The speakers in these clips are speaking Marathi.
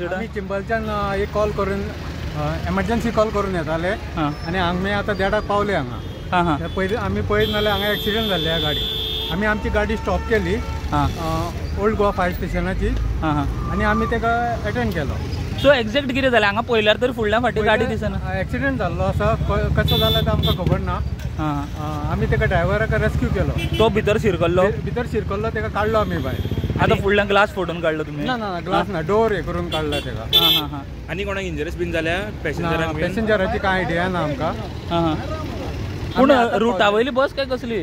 आम्ही चिंबलच्यान एक कॉल करून एमर्जन्सी कॉल करून येताले आणि आम्ही आता देडाक पावले हांगा. पयलीं आम्ही पळयत नाल्यार हांगा एक्सिडेंट जाल्ले ह्या गाडी. आम्ही आमची गाडी स्टॉप केली ओल्ड गोवा फायर स्टेशनाची आणि आम्ही तेका अटेंड केलो. सो एक्झॅक्ट कितें जालें हांगा पळयल्यार तर फुडल्या फाटी गाडी दिसना. एक्सिडेंट जाल्लो आसा, कसो जाला तो आमकां खबर ना. आम्ही तेका ड्रायव्हराक रेस्क्यू केलो. तो भितर शिरकल्लो तेका काडलो आम्ही भायर. आता फुडल्यान ग्लास फोडून काढलो तुम्ही? ना ना ग्लास ना, डोर हे करून काढला तेका. आणि कोणाक इंजरीज बीन जाल्या पॅसेंजराची काय आयडिया ना आमकां. पूण रुटा वयली बस काय कसली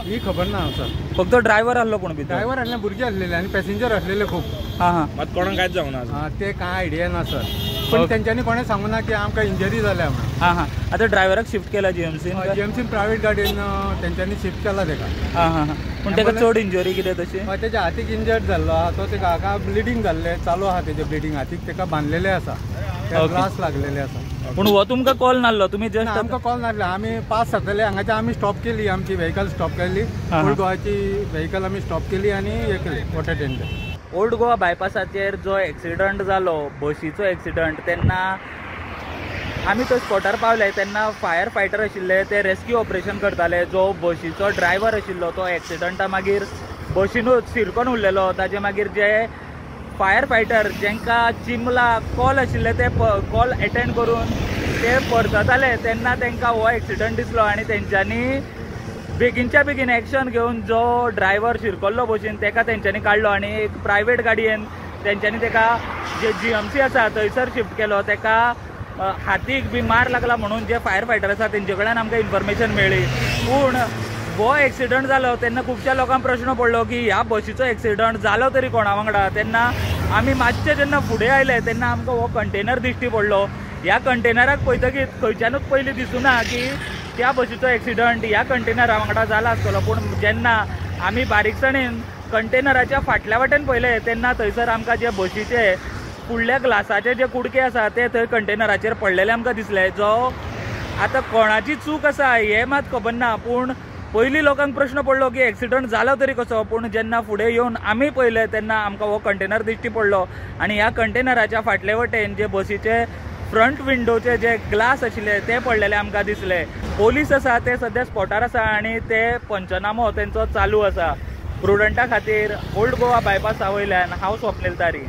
ही खबर ना सर. फक्त ड्रायव्हर आसलो कोण भितर? ड्रायव्हर आसले, भुरगे आसलेले आणि पॅसेंजर आसलेले खूप. मात कोणाक कांयच जावना ते काय आयडिया ना सर. पण त्यांच्यानी कोणें सांगू ना की आमकां इंजरी जाल्या म्हणून. आता ड्रायव्हराक शिफ्ट केला जीएमसी प्रायव्हेट गाडीन त्यांच्यानी शिफ्ट केला तेका. पण तेका चड इंजरी कितें तशी? त्याच्या हातीक इंजर्ड जाल्लो आहा तो. तेका हाका ब्लिडींग जाल्ले चालू आहा. तेजे ब्लिडींग हातीक तेका बांधलेले आसा, ग्लास लागलेले आसा. पूण हो तुमकां कॉल नासलो? तुम्ही जस्ट आमकां कॉल नासलो. आम्ही पास जातले हांगाच्या आम्ही स्टॉप केली, आमची व्हेकल स्टॉप केली. ओल्ड गोवाची व्हेकल आम्ही स्टॉप केली आणि हे केली वॉटर टेंडर. ओल्ड गोवा बायपासाचेर जो एक्सिडंट जालो, बशीचो एक्सिडंट, तेन्ना आमी तो स्पॉटार पावले. तेन्ना फायर फायटर आशिल्ले, ते रेस्क्यू ऑपरेशन करताले. जो बशीचो ड्रायव्हर आशिल्लो तो एक्सिडंटा मागीर बशीनूच शिरकोन उरलेलो. ताजे मागीर जे फायर फायटर जेंकां चिंबला कॉल आशिल्ले ते कॉल अटेंड करून ते परतताले तेन्ना तांकां हो एक्सिडंट दिसलो आणि तेंच्यांनी बेगीनच्या बेगीन एक्शन घेवन जो ड्रायव्हर शिरकल्लो बशीन तेका तेंच्यांनी काडलो आणि एक प्रायवेट गाडयेन तेंच्यांनी तेका जे जीएमसी आसा थंयसर शिफ्ट केलो. तेका हातीक बी मार लागला म्हणून जे फायर फायटर आसा तेंचे कडल्यान आमकां इन्फॉर्मेशन मेळ्ळी. पूण हो एक्सिडंट जालो तेन्ना खुबश्या लोकांक प्रश्न पडलो की ह्या बशीचो एक्सिडंट जालो तरी कोणा वांगडा. तेन्ना आमी मातशे जेन्ना फुडें आयले तेन्ना आमकां हो कंटेनर दिश्टी पडलो. ह्या कंटेनराक पळयतकीर खंयच्यानूच पयलीं दिसूना की त्या बशीचो एक्सिडंट ह्या कंटेनरा वांगडा जाला आसतलो. पूण जेन्ना आमी बारीकसाणेन कंटेनराच्या फाटल्या वाटेन पळयले तेन्ना थंयसर आमकां जे बशीचे फुडल्या ग्लासाचे जे कुडके आसा ते थंय कंटेनराचेर पडलेले आमकां दिसले. जो आतां कोणाची चूक आसा हें मात खबर ना. पूण पयलीं लोकांक प्रश्न पडलो की एक्सिडंट जालो तरी कसो. पूण जेन्ना फुडें येवन आमी पळयलें तेन्ना आमकां हो कंटेनर दिश्टी पडलो आणि ह्या कंटेनराच्या फाटले वटेन जे बशीचे फ्रंट विंडोचे जे ग्लास आशिल्ले ते पडलेले आमकां दिसले. पोलीस आसा ते सद्या स्पॉटार आसा आणि ते पंचनामो तेंचो चालू आसा. प्रुडंटा खातीर ओल्ड गोवा बायपासा वयल्यान हांव स्वप्नील तारी.